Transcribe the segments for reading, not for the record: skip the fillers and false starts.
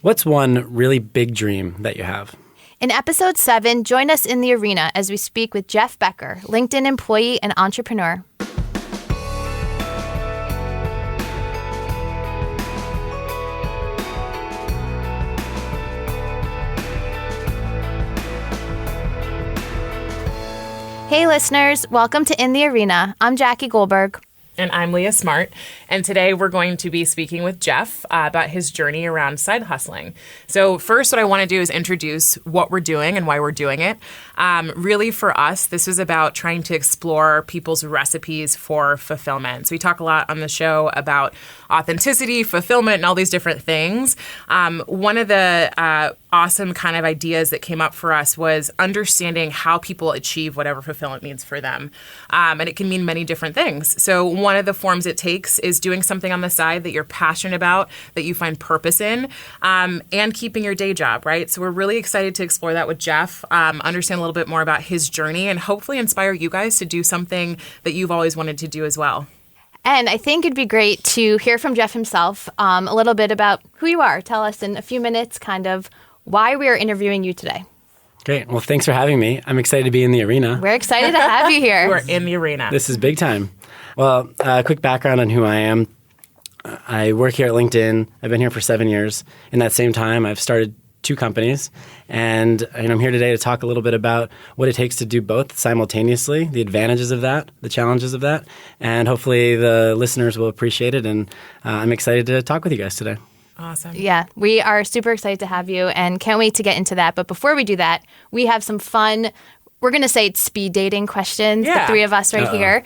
What's one really big dream that you have? In episode 7, join us in the arena as we speak with Jeff Becker, LinkedIn employee and entrepreneur. Hey listeners, welcome to In the Arena. I'm Jackie Goldberg. And I'm Leah Smart. And today we're going to be speaking with Jeff about his journey around side hustling. So first, what I want to do is introduce what we're doing and why we're doing it. Really, for us, this is about trying to explore people's recipes for fulfillment. So we talk a lot on the show about authenticity, fulfillment, and all these different things. One of the awesome kind of ideas that came up for us was understanding how people achieve whatever fulfillment means for them. And it can mean many different things. So one of the forms it takes is doing something on the side that you're passionate about, that you find purpose in, and keeping your day job, right? So we're really excited to explore that with Jeff, understand a little bit more about his journey, and hopefully inspire you guys to do something that you've always wanted to do as well. And I think it'd be great to hear from Jeff himself a little bit about who you are. Tell us in a few minutes kind of why we are interviewing you today. Great. Well, thanks for having me. I'm excited to be in the arena. We're excited to have you here. We're in the arena. This is big time. Well, quick background on who I am. I work here at LinkedIn. I've been here for 7 years. In that same time, I've started 2 companies. And I'm here today to talk a little bit about what it takes to do both simultaneously, the advantages of that, the challenges of that. And hopefully the listeners will appreciate it. And I'm excited to talk with you guys today. Awesome. Yeah, we are super excited to have you and can't wait to get into that. But before we do that, we have some fun, we're going to say it's speed dating questions, the 3 of us right here.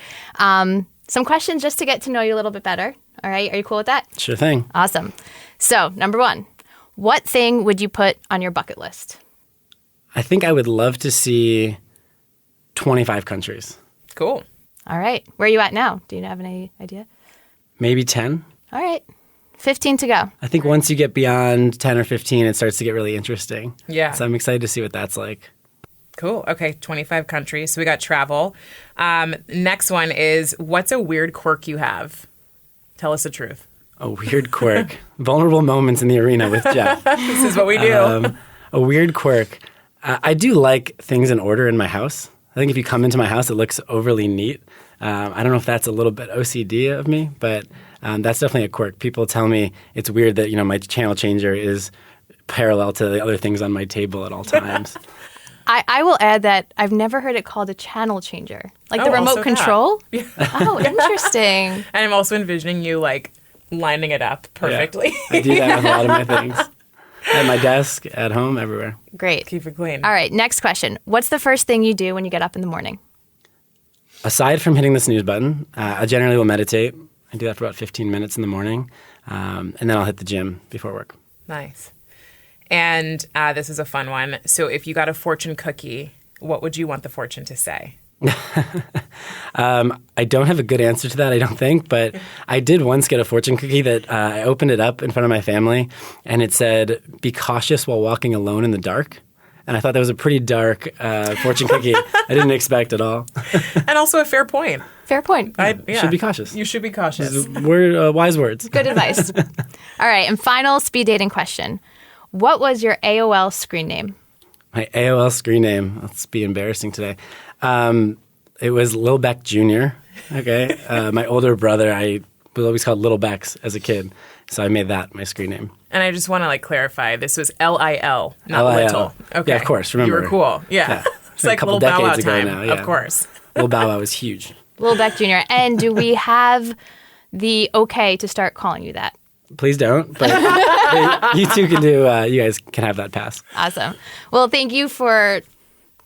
Some questions just to get to know you a little bit better. All right, are you cool with that? Sure thing. Awesome. So, number 1, what thing would you put on your bucket list? I think I would love to see 25 countries. Cool. All right, where are you at now? Do you have any idea? Maybe 10. All right. 15 to go. I think once you get beyond 10 or 15, it starts to get really interesting. Yeah. So I'm excited to see what that's like. Cool. Okay, 25 countries. So we got travel. Next one is, what's a weird quirk you have? Tell us the truth. A weird quirk. Vulnerable moments in the arena with Jeff. This is what we do. A weird quirk. I do like things in order in my house. I think if you come into my house, it looks overly neat. I don't know if that's a little bit OCD of me, but that's definitely a quirk. People tell me it's weird that, my channel changer is parallel to the other things on my table at all times. I will add that I've never heard it called a channel changer. Like the remote control? Yeah. Oh, interesting. And I'm also envisioning you, lining it up perfectly. Yeah. I do that with a lot of my things. At my desk, at home, everywhere. Great. Keep it clean. All right, next question. What's the first thing you do when you get up in the morning? Aside from hitting the snooze button, I generally will meditate. I do that for about 15 minutes in the morning, and then I'll hit the gym before work. Nice. And this is a fun one. So if you got a fortune cookie, what would you want the fortune to say? I don't have a good answer to that, I don't think, but I did once get a fortune cookie that I opened it up in front of my family, and it said, "Be cautious while walking alone in the dark." And I thought that was a pretty dark fortune cookie. I didn't expect at all. And also a fair point. Fair point. Should be cautious. You should be cautious. Wise words. Good advice. All right, and final speed dating question. What was your AOL screen name? My AOL screen name. Let's be embarrassing today. It was Lil Beck Jr. Okay. My older brother, I was always called Little Becks as a kid. So I made that my screen name. And I just want to clarify, this was L-I-L, not L-I-L. Little. Okay. Yeah, of course. Remember. You were cool. Yeah. It's like a couple little Bow Wow decades ago time. now. Yeah. Of course. Lil Bow Wow was huge. Lil Beck Jr. And do we have the okay to start calling you that? Please don't. But you two can do. You guys can have that pass. Awesome. Well, thank you for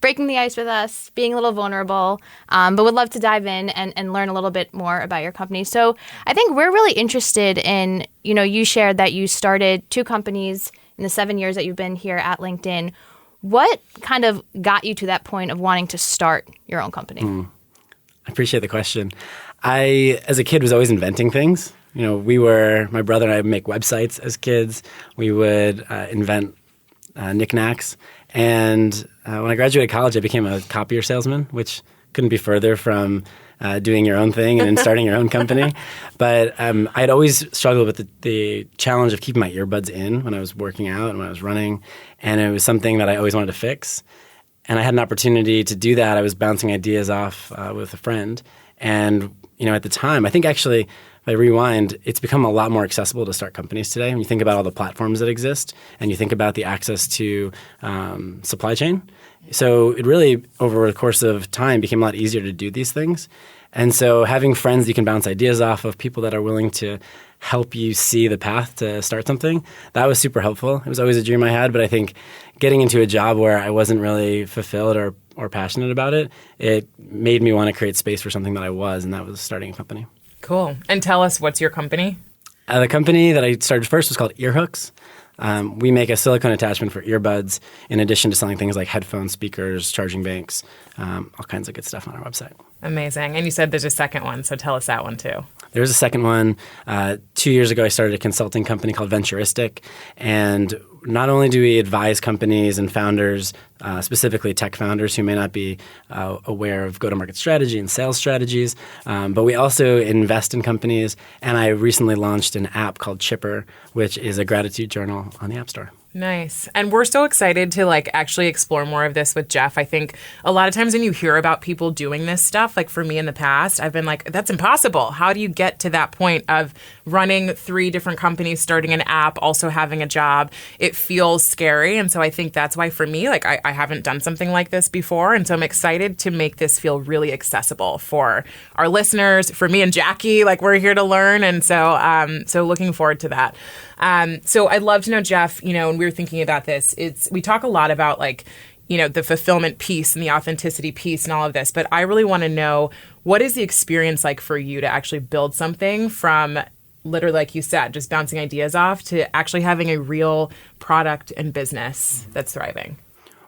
breaking the ice with us, being a little vulnerable, but would love to dive in and learn a little bit more about your company. So I think we're really interested in, you shared that you started 2 companies in the 7 years that you've been here at LinkedIn. What kind of got you to that point of wanting to start your own company? I appreciate the question. I, as a kid, was always inventing things. My brother and I would make websites as kids. We would invent knickknacks. And when I graduated college, I became a copier salesman, which couldn't be further from doing your own thing and then starting your own company. But I'd always struggled with the challenge of keeping my earbuds in when I was working out and when I was running. And it was something that I always wanted to fix. And I had an opportunity to do that. I was bouncing ideas off with a friend. And, at the time, I think actually, if I rewind, it's become a lot more accessible to start companies today. When you think about all the platforms that exist and you think about the access to supply chain. So it really, over the course of time, became a lot easier to do these things. And so having friends you can bounce ideas off of, people that are willing to help you see the path to start something, that was super helpful. It was always a dream I had, but I think getting into a job where I wasn't really fulfilled or passionate about it, it made me want to create space for something that I was, and that was starting a company. Cool. And tell us, what's your company? The company that I started first was called Earhooks. We make a silicone attachment for earbuds in addition to selling things like headphones, speakers, charging banks, all kinds of good stuff on our website. Amazing. And you said there's a second one, so tell us that one too. There's a second one. 2 years ago, I started a consulting company called Venturistic. And not only do we advise companies and founders, specifically tech founders who may not be aware of go-to-market strategy and sales strategies, but we also invest in companies. And I recently launched an app called Chipper, which is a gratitude journal on the App Store. Nice. And we're so excited to actually explore more of this with Jeff. I think a lot of times when you hear about people doing this stuff, like for me in the past, I've been like, that's impossible. How do you get to that point of running 3 different companies, starting an app, also having a job? It feels scary. And so I think that's why for me, I haven't done something like this before. And so I'm excited to make this feel really accessible for our listeners, for me and Jackie, we're here to learn. And so looking forward to that. So I'd love to know, Jeff, when we were thinking about this, we talk a lot about the fulfillment piece and the authenticity piece and all of this, but I really want to know, what is the experience like for you to actually build something from literally, like you said, just bouncing ideas off to actually having a real product and business that's thriving?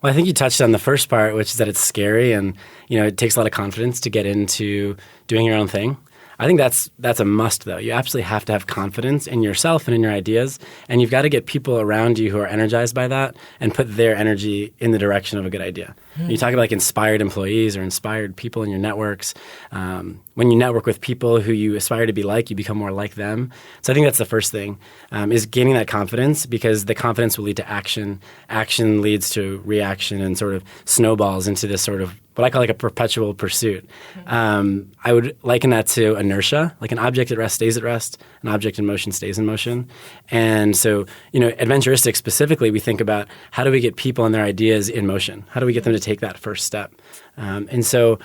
Well, I think you touched on the first part, which is that it's scary and, it takes a lot of confidence to get into doing your own thing. I think that's a must, though. You absolutely have to have confidence in yourself and in your ideas, and you've got to get people around you who are energized by that and put their energy in the direction of a good idea. You talk about inspired employees or inspired people in your networks. When you network with people who you aspire to be like, you become more like them. So I think that's the first thing, is gaining that confidence, because the confidence will lead to action. Action leads to reaction and sort of snowballs into this sort of what I call a perpetual pursuit. I would liken that to inertia. Like an object at rest stays at rest, an object in motion stays in motion. And so, Adventuristic specifically, we think about how do we get people and their ideas in motion? How do we get them to take that first step? And so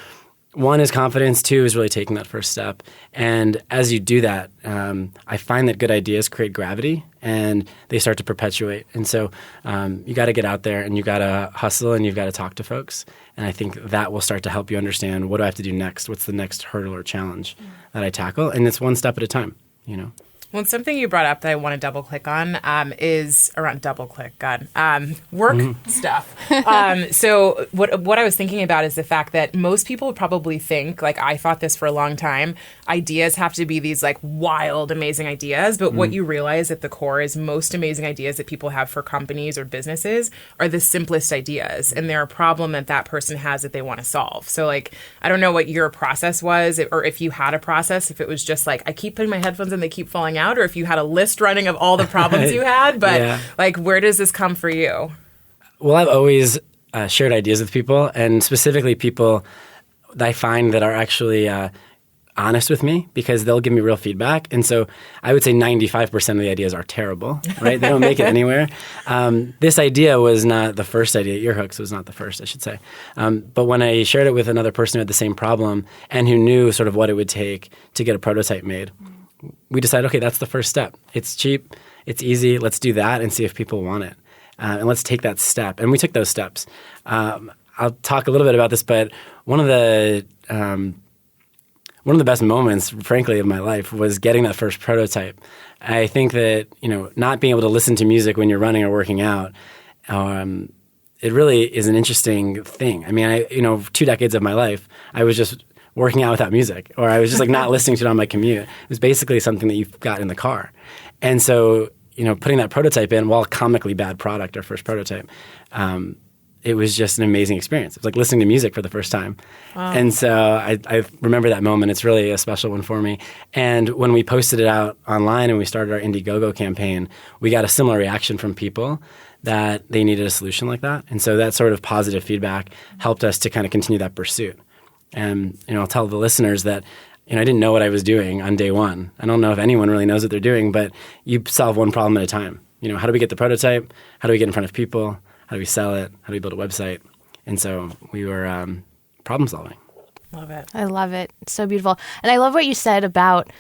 1 is confidence, 2 is really taking that first step. And as you do that, I find that good ideas create gravity and they start to perpetuate. And so you got to get out there and you got to hustle and you've got to talk to folks. And I think that will start to help you understand, what do I have to do next? What's the next hurdle or challenge that I tackle? And it's one step at a time, Well, something you brought up that I want to double click on is around work stuff. So what I was thinking about is the fact that most people probably think, I thought this for a long time, ideas have to be these wild, amazing ideas. But what you realize at the core is most amazing ideas that people have for companies or businesses are the simplest ideas. And they're a problem that person has that they want to solve. So I don't know what your process was, or if you had a process, if it was just I keep putting my headphones in, they keep falling out, or if you had a list running of all the problems you had, but where does this come for you? Well, I've always shared ideas with people, and specifically people that I find that are actually honest with me, because they'll give me real feedback. And so I would say 95% of the ideas are terrible, right? They don't make it anywhere. This idea was not the first idea. Earhooks was not the first, I should say. But when I shared it with another person who had the same problem and who knew sort of what it would take to get a prototype made, we decided, okay, that's the first step. It's cheap. It's easy. Let's do that and see if people want it. And let's take that step. And we took those steps. I'll talk a little bit about this, but one of the best moments, frankly, of my life was getting that first prototype. I think that, not being able to listen to music when you're running or working out, it really is an interesting thing. I mean, 2 decades of my life, I was just working out without music, or I was just not listening to it on my commute. It was basically something that you've got in the car. And so, putting that prototype in, while comically bad product, our first prototype, it was just an amazing experience. It was like listening to music for the first time. Wow. And so I remember that moment. It's really a special one for me. And when we posted it out online and we started our Indiegogo campaign, we got a similar reaction from people that they needed a solution like that. And so that sort of positive feedback helped us to kind of continue that pursuit. And, I'll tell the listeners that, I didn't know what I was doing on day one. I don't know if anyone really knows what they're doing, but you solve one problem at a time. How do we get the prototype? How do we get in front of people? How do we sell it? How do we build a website? And so we were problem solving. Love it. I love it. It's so beautiful. And I love what you said about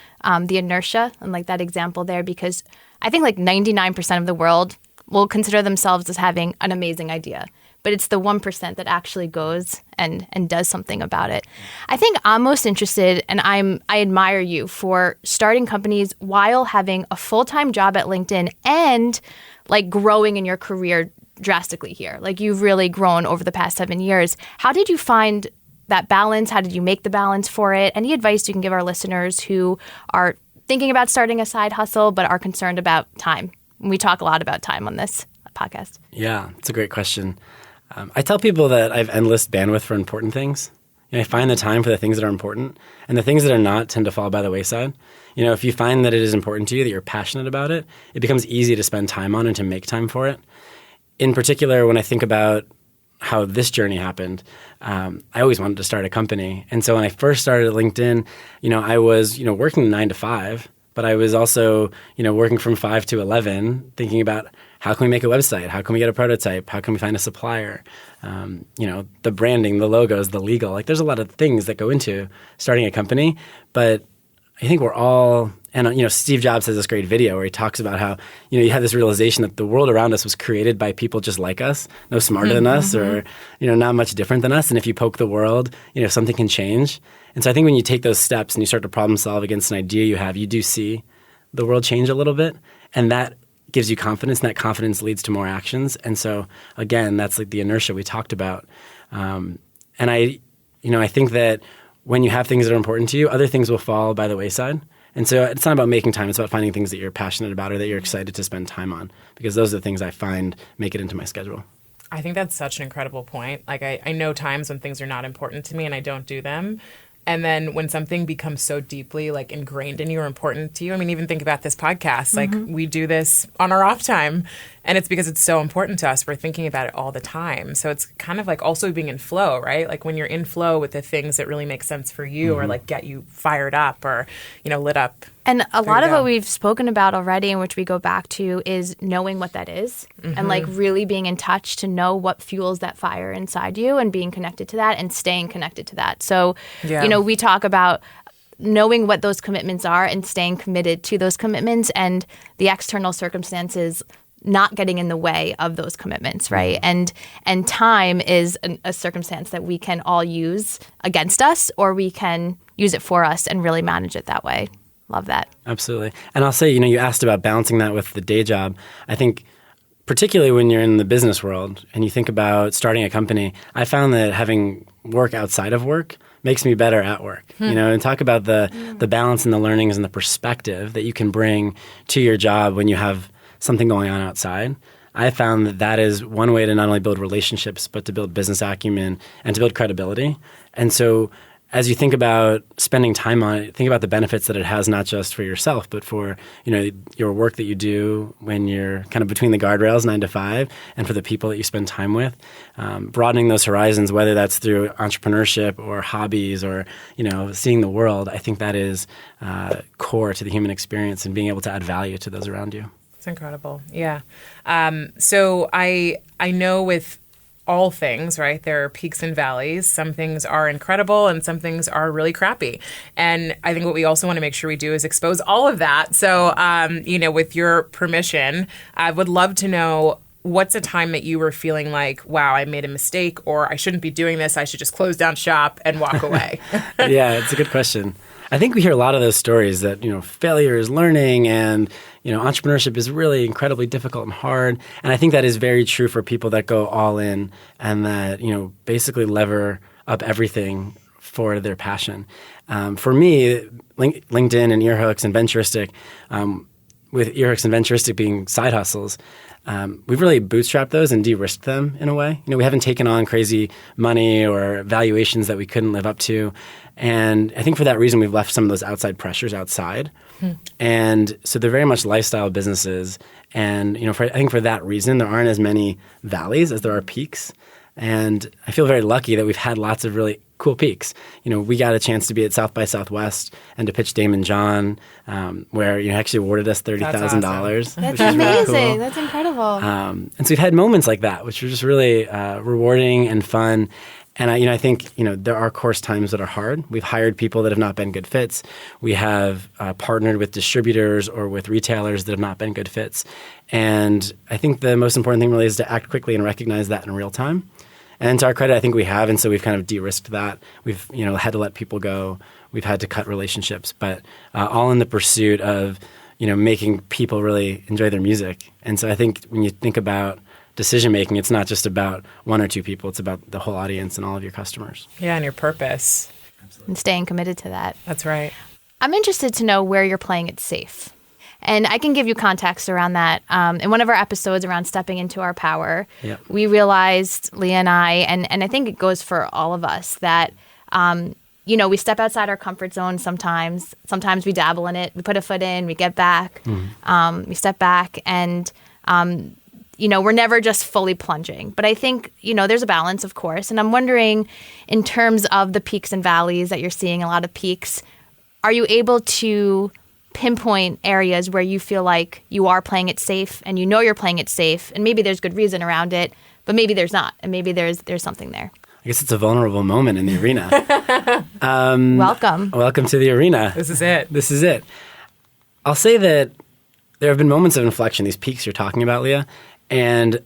the inertia and like that example there, because I think like 99% of the world will consider themselves as having an amazing idea. But it's the 1% that actually goes and does something about it. I think I'm most interested, and I admire you for starting companies while having a full-time job at LinkedIn and like growing in your career drastically here. Like you've really grown over the past 7 years. How did you find that balance? How did you make the balance for it? Any advice you can give our listeners who are thinking about starting a side hustle but are concerned about time? We talk a lot about time on this podcast. Yeah, it's a great question. I tell people that I have endless bandwidth for important things. I find the time for the things that are important, and the things that are not tend to fall by the wayside. If you find that it is important to you, that you're passionate about it, it becomes easy to spend time on and to make time for it. In particular, when I think about how this journey happened, I always wanted to start a company. And so when I first started at LinkedIn, I was, working 9 to 5, but I was also, working from 5 to 11, thinking about how can we make a website? How can we get a prototype? How can we find a supplier? The branding, the logos, the legal. Like there's a lot of things that go into starting a company, but I think we're all, and Steve Jobs has this great video where he talks about how, you have this realization that the world around us was created by people just like us, no smarter than us or, not much different than us. And if you poke the world, something can change. And so I think when you take those steps and you start to problem solve against an idea you have, you do see the world change a little bit. And that gives you confidence, and that confidence leads to more actions. And so again, that's like the inertia we talked about. And I think that when you have things that are important to you, other things will fall by the wayside. And so it's not about making time. It's about finding things that you're passionate about or that you're excited to spend time on, because those are the things I find make it into my schedule. I think that's such an incredible point. Like I know times when things are not important to me and I don't do them. And then when something becomes so deeply like ingrained in you or important to you, I mean, even think about this podcast. Like we do this on our off time, and it's because it's so important to us. We're thinking about it all the time. So it's kind of like also being in flow, right? Like when you're in flow with the things that really make sense for you or like get you fired up or, lit up. And a lot of what we've spoken about already, and which we go back to, is knowing what that is and like really being in touch to know what fuels that fire inside you and being connected to that and staying connected to that. So, we talk about knowing what those commitments are and staying committed to those commitments and the external circumstances not getting in the way of those commitments, right? And time is a circumstance that we can all use against us, or we can use it for us and really manage it that way. Love that. Absolutely. And I'll say, you asked about balancing that with the day job. I think particularly when you're in the business world and you think about starting a company, I found that having work outside of work makes me better at work. And talk about the balance and the learnings and the perspective that you can bring to your job when you have something going on outside. I found that is one way to not only build relationships, but to build business acumen and to build credibility. And so as you think about spending time on it, think about the benefits that it has, not just for yourself, but for your work that you do when you're kind of between the guardrails, 9 to 5, and for the people that you spend time with. Broadening those horizons, whether that's through entrepreneurship or hobbies or seeing the world, I think that is core to the human experience and being able to add value to those around you. It's incredible. Yeah. So I know with all things, right? There are peaks and valleys. Some things are incredible and some things are really crappy. And I think what we also want to make sure we do is expose all of that. So, with your permission, I would love to know, what's a time that you were feeling like, wow, I made a mistake, or I shouldn't be doing this. I should just close down shop and walk away. Yeah, it's a good question. I think we hear a lot of those stories that, failure is learning and, entrepreneurship is really incredibly difficult and hard. And I think that is very true for people that go all in and that, basically lever up everything for their passion. For me, LinkedIn and Earhooks and Venturistic, with Earhooks and Venturistic being side hustles, we've really bootstrapped those and de-risked them in a way. We haven't taken on crazy money or valuations that we couldn't live up to. And I think for that reason, we've left some of those outside pressures outside. And so they're very much lifestyle businesses. And, I think for that reason, there aren't as many valleys as there are peaks. And I feel very lucky that we've had lots of really cool peaks. We got a chance to be at South by Southwest and to pitch Damon John, where actually awarded us $30,000. That's which is amazing. really cool. That's incredible. And so we've had moments like that, which are just really rewarding and fun. And I think there are course times that are hard. We've hired people that have not been good fits. We have partnered with distributors or with retailers that have not been good fits. And I think the most important thing really is to act quickly and recognize that in real time. And to our credit, I think we have, and so we've kind of de-risked that. We've had to let people go. We've had to cut relationships, but all in the pursuit of making people really enjoy their music. And so I think when you think about decision making, it's not just about one or two people. It's about the whole audience and all of your customers. Yeah, and your purpose. And staying committed to that. That's right. I'm interested to know where you're playing it safe. And I can give you context around that. In one of our episodes around stepping into our power, we realized, Leah and I, and I think it goes for all of us, that we step outside our comfort zone sometimes. Sometimes we dabble in it. We put a foot in, we get back, we step back, and we're never just fully plunging. But I think, there's a balance, of course. And I'm wondering, in terms of the peaks and valleys that you're seeing, a lot of peaks, are you able to pinpoint areas where you feel like you are playing it safe and you're playing it safe, and maybe there's good reason around it, but maybe there's not, and maybe there's something there? I guess it's a vulnerable moment in the arena. Welcome to the arena. This is it. I'll say that there have been moments of inflection, these peaks you're talking about, Leah, and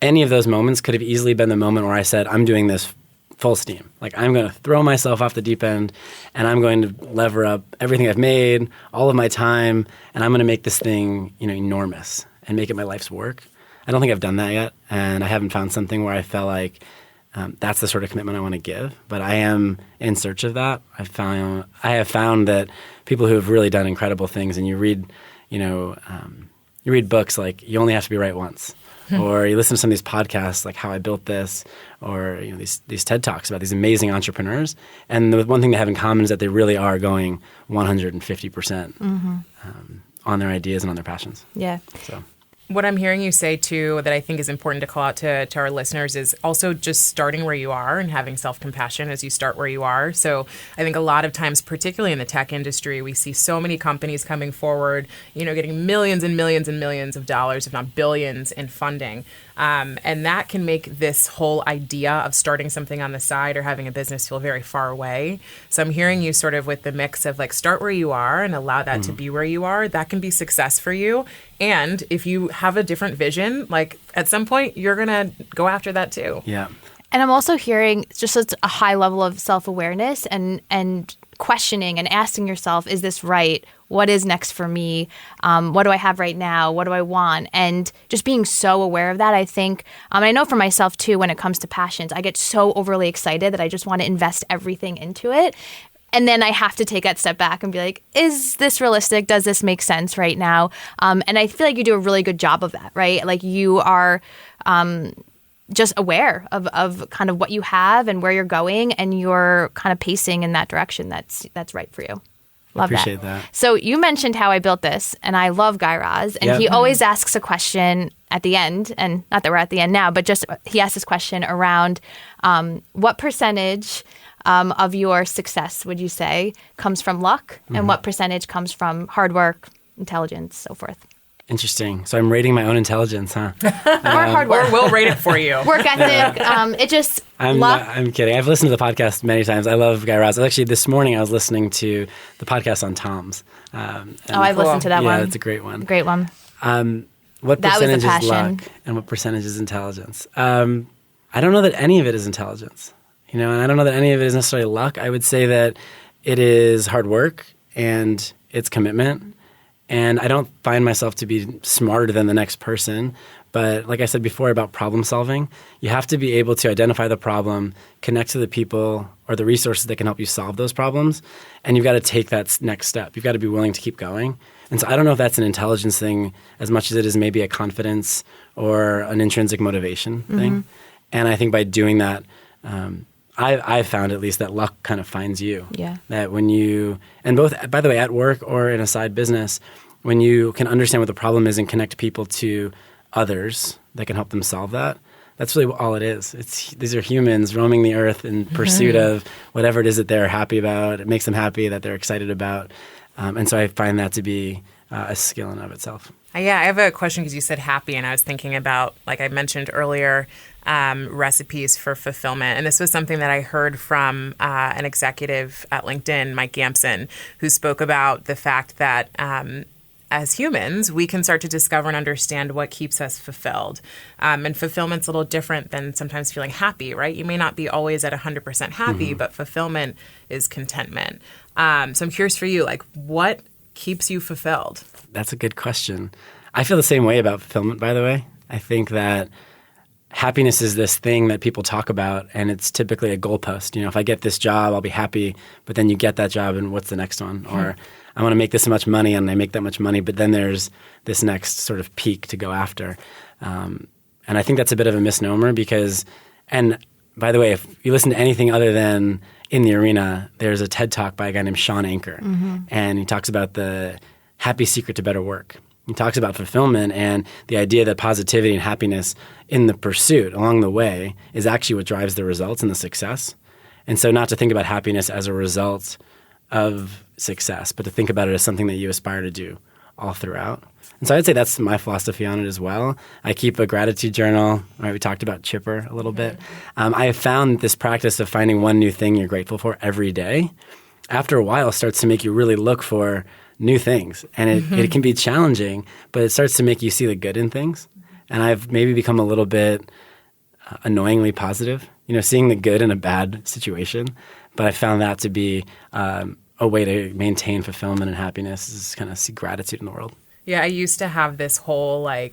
any of those moments could have easily been the moment where I said, I'm doing this full steam. Like, I'm going to throw myself off the deep end, and I'm going to lever up everything I've made, all of my time, and I'm going to make this thing, enormous and make it my life's work. I don't think I've done that yet, and I haven't found something where I felt like that's the sort of commitment I want to give. But I am in search of that. I have found that people who have really done incredible things, and you read books like You Only Have to Be Right Once. Or you listen to some of these podcasts like How I Built This, or these TED Talks about these amazing entrepreneurs. And the one thing they have in common is that they really are going 150% on their ideas and on their passions. Yeah. So What I'm hearing you say, too, that I think is important to call out to our listeners is also just starting where you are and having self-compassion as you start where you are. So I think a lot of times, particularly in the tech industry, we see so many companies coming forward, getting millions and millions and millions of dollars, if not billions, in funding. And that can make this whole idea of starting something on the side or having a business feel very far away. So I'm hearing you sort of with the mix of like start where you are and allow that to be where you are. That can be success for you. And if you have a different vision, like at some point you're going to go after that too. Yeah. And I'm also hearing just a high level of self-awareness and questioning and asking yourself, is this right? What is next for me? What do I have right now? What do I want? And just being so aware of that, I think, I know for myself too, when it comes to passions, I get so overly excited that I just want to invest everything into it. And then I have to take that step back and be like, is this realistic? Does this make sense right now? And I feel like you do a really good job of that, right? Like you are just aware of kind of what you have and where you're going, and you're kind of pacing in that direction that's right for you. Love Appreciate that. So you mentioned How I Built This, and I love Guy Raz, and he always asks a question at the end, and not that we're at the end now, but just he asks this question around what percentage of your success would you say comes from luck, and what percentage comes from hard work, intelligence, so forth? Interesting. So I'm rating my own intelligence, huh? Or hard work. Or we'll rate it for you. Work ethic. It just luck. I'm kidding. I've listened to the podcast many times. I love Guy Raz. Actually, this morning I was listening to the podcast on Tom's. I've listened to that one. Yeah, it's a great one. Great one. What That was percentage the is passion. luck and what percentage is intelligence? I don't know that any of it is intelligence. And I don't know that any of it is necessarily luck. I would say that it is hard work and it's commitment. And I don't find myself to be smarter than the next person. But like I said before about problem solving, you have to be able to identify the problem, connect to the people or the resources that can help you solve those problems. And you've got to take that next step. You've got to be willing to keep going. And so I don't know if that's an intelligence thing as much as it is maybe a confidence or an intrinsic motivation thing. And I think by doing that, I've found at least that luck kind of finds you. Yeah. That when you, and both, by the way, at work or in a side business, when you can understand what the problem is and connect people to others that can help them solve that, that's really all it is. These are humans roaming the earth in pursuit of whatever it is that they're happy about. It makes them happy, that they're excited about. And so I find that to be a skill in and of itself. Yeah, I have a question because you said happy, and I was thinking about, like I mentioned earlier, recipes for fulfillment. And this was something that I heard from an executive at LinkedIn, Mike Gamson, who spoke about the fact that as humans, we can start to discover and understand what keeps us fulfilled. And fulfillment's a little different than sometimes feeling happy, right? You may not be always at 100% happy, but fulfillment is contentment. So I'm curious for you, like, what keeps you fulfilled? That's a good question. I feel the same way about fulfillment, by the way. I think that happiness is this thing that people talk about, and it's typically a goalpost. You know, if I get this job, I'll be happy, but then you get that job, and what's the next one? Or I want to make this much money, and I make that much money, but then there's this next sort of peak to go after. And I think that's a bit of a misnomer because, and by the way, if you listen to anything other than In the Arena, there's a TED Talk by a guy named Sean Anker, and he talks about the happy secret to better work. He talks about fulfillment and the idea that positivity and happiness in the pursuit along the way is actually what drives the results and the success. And so not to think about happiness as a result of success, but to think about it as something that you aspire to do all throughout. And so I'd say that's my philosophy on it as well. I keep a gratitude journal. Right, we talked about Chipper a little bit. I have found this practice of finding one new thing you're grateful for every day, after a while, starts to make you really look for new things. And it can be challenging, but it starts to make you see the good in things. And I've maybe become a little bit annoyingly positive, seeing the good in a bad situation. But I found that to be a way to maintain fulfillment and happiness, is kind of see gratitude in the world. Yeah, I used to have this whole, I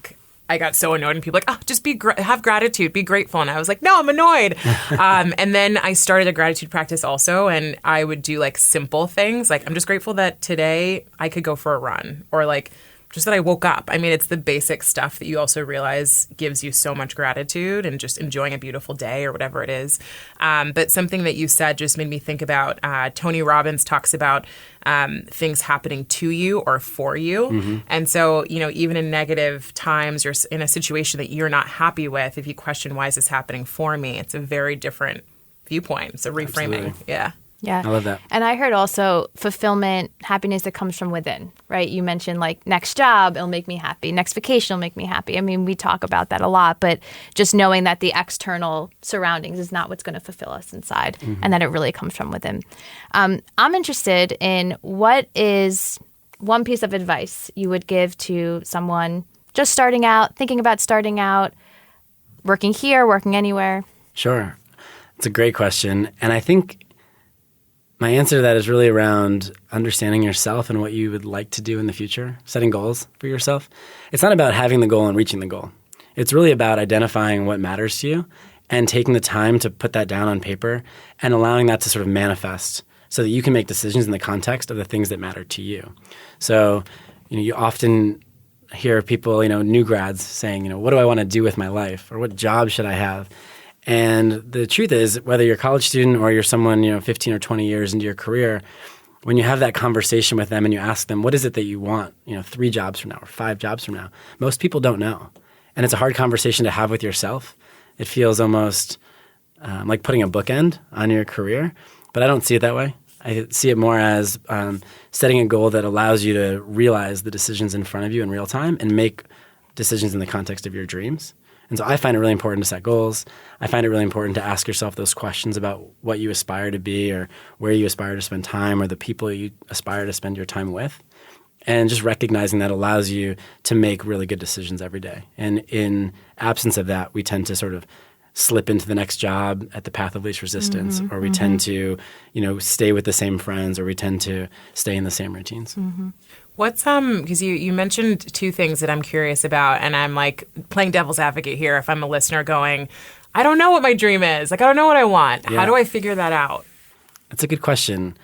got so annoyed, and people were like, just have gratitude, be grateful. And I was like, no, I'm annoyed. And then I started a gratitude practice also, and I would do simple things. I'm just grateful that today I could go for a run, or just that I woke up. I mean, it's the basic stuff that you also realize gives you so much gratitude, and just enjoying a beautiful day or whatever it is. But something that you said just made me think about Tony Robbins talks about things happening to you or for you. And so, even in negative times or in a situation that you're not happy with, if you question, why is this happening for me? It's a very different viewpoint. It's a reframing. Absolutely. Yeah. I love that. And I heard also fulfillment, happiness that comes from within, right? You mentioned next job, it'll make me happy. Next vacation will make me happy. I mean, we talk about that a lot, but just knowing that the external surroundings is not what's going to fulfill us inside, and that it really comes from within. I'm interested in what is one piece of advice you would give to someone just starting out, thinking about starting out, working here, working anywhere? Sure. It's a great question. And I think my answer to that is really around understanding yourself and what you would like to do in the future, setting goals for yourself. It's not about having the goal and reaching the goal. It's really about identifying what matters to you and taking the time to put that down on paper and allowing that to sort of manifest so that you can make decisions in the context of the things that matter to you. So, you often hear people, new grads saying, what do I want to do with my life, or what job should I have? And the truth is, whether you're a college student or you're someone, 15 or 20 years into your career, when you have that conversation with them and you ask them, what is it that you want, 3 jobs from now or 5 jobs from now, most people don't know. And it's a hard conversation to have with yourself. It feels almost like putting a bookend on your career, but I don't see it that way. I see it more as setting a goal that allows you to realize the decisions in front of you in real time and make decisions in the context of your dreams. And so I find it really important to set goals. I find it really important to ask yourself those questions about what you aspire to be, or where you aspire to spend time, or the people you aspire to spend your time with. And just recognizing that allows you to make really good decisions every day. And in absence of that, we tend to sort of slip into the next job at the path of least resistance, or we tend to, stay with the same friends, or we tend to stay in the same routines. What's because you mentioned 2 things that I'm curious about, and I'm playing devil's advocate here. If I'm a listener going, I don't know what my dream is. I don't know what I want. Yeah. How do I figure that out? That's a good question.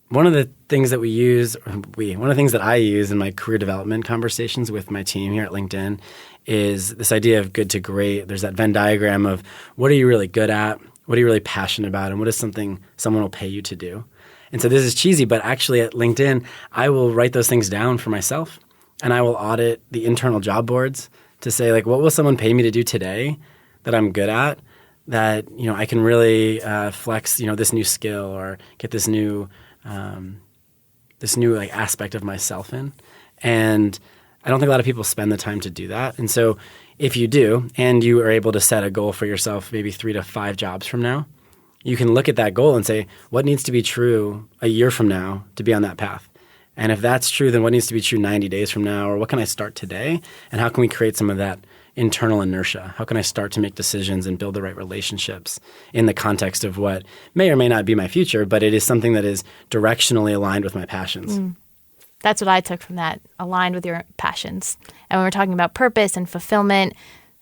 one of the things that one of the things that I use in my career development conversations with my team here at LinkedIn is this idea of good to great. There's that Venn diagram of what are you really good at, what are you really passionate about, and what is something someone will pay you to do. And so this is cheesy, but actually at LinkedIn, I will write those things down for myself, and I will audit the internal job boards to say, like, what will someone pay me to do today that I'm good at, that, you know, I can really flex, you know, this new skill or get this new like aspect of myself in. And I don't think a lot of people spend the time to do that. And so if you do, and you are able to set a goal for yourself, maybe 3 to 5 jobs from now, you can look at that goal and say, what needs to be true a year from now to be on that path? And if that's true, then what needs to be true 90 days from now? Or what can I start today? And how can we create some of that internal inertia? How can I start to make decisions and build the right relationships in the context of what may or may not be my future, but it is something that is directionally aligned with my passions? That's what I took from that, aligned with your passions. And when we're talking about purpose and fulfillment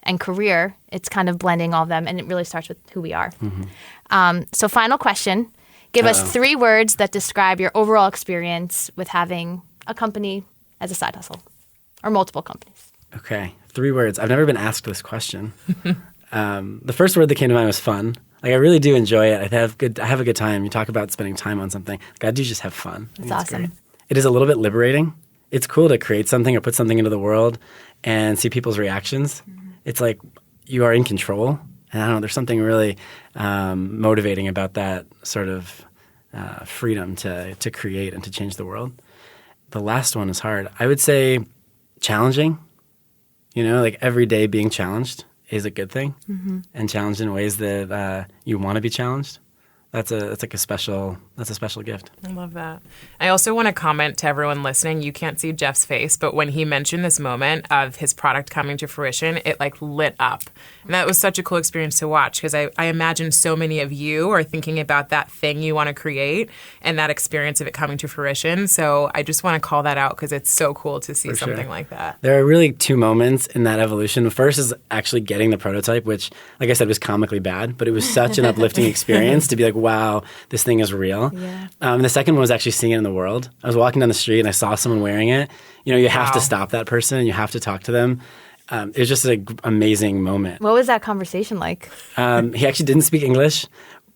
and career, it's kind of blending all of them, and it really starts with who we are. So final question. Give us 3 words that describe your overall experience with having a company as a side hustle, or multiple companies. Okay, 3 words. I've never been asked this question. The first word that came to mind was fun. Like, I really do enjoy it. I have a good time. You talk about spending time on something. Like, I do just have fun. That's awesome. Great. It is a little bit liberating. It's cool to create something or put something into the world and see people's reactions. It's like you are in control. And I don't know, there's something really motivating about that sort of freedom to create and to change the world. The last one is hard. I would say challenging. You know, like every day being challenged is a good thing, and challenged in ways that you want to be challenged. That's a special gift. I love that. I also want to comment to everyone listening. You can't see Jeff's face, but when he mentioned this moment of his product coming to fruition, it like lit up. And that was such a cool experience to watch, because I imagine so many of you are thinking about that thing you want to create and that experience of it coming to fruition. So I just want to call that out because it's so cool to see something like that. There are really 2 moments in that evolution. The first is actually getting the prototype, which, like I said, was comically bad, but it was such an uplifting experience to be like, wow, this thing is real. Yeah. The second one was actually seeing it in the world. I was walking down the street and I saw someone wearing it. You know, you have to stop that person and you have to talk to them. It was just an amazing moment. What was that conversation like? He actually didn't speak English,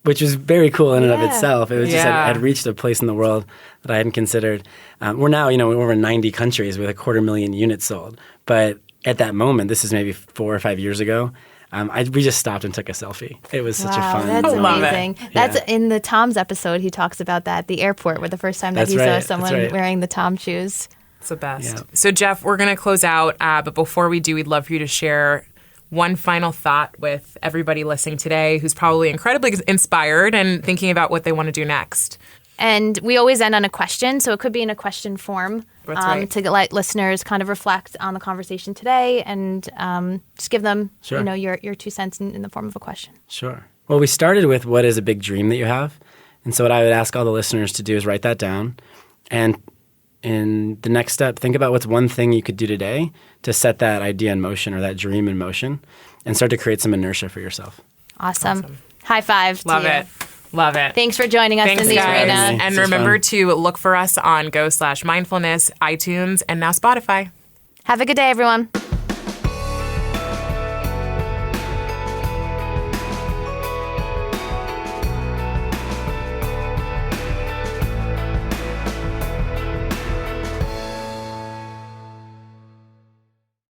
which was very cool in and of itself. It was just I'd reached a place in the world that I hadn't considered. We're now, we're over 90 countries with 250,000 units sold. But at that moment, this is maybe 4 or 5 years ago, we just stopped and took a selfie. It was such a fun That's moment. amazing. That's in the Tom's episode. He talks about that at the airport, where the first time that he saw someone wearing the Tom shoes. It's the best. Yeah. So, Jeff, we're going to close out. But before we do, we'd love for you to share one final thought with everybody listening today who's probably incredibly inspired and thinking about what they want to do next. And we always end on a question, so it could be in a question form to let listeners kind of reflect on the conversation today and just give them your 2 cents in the form of a question. Sure. Well, we started with what is a big dream that you have. And so what I would ask all the listeners to do is write that down. And in the next step, think about what's one thing you could do today to set that idea in motion or that dream in motion and start to create some inertia for yourself. Awesome. High five to you. Love it. Love it. Thanks for joining us in the arena. And remember to look for us on go/mindfulness, iTunes, and now Spotify. Have a good day, everyone.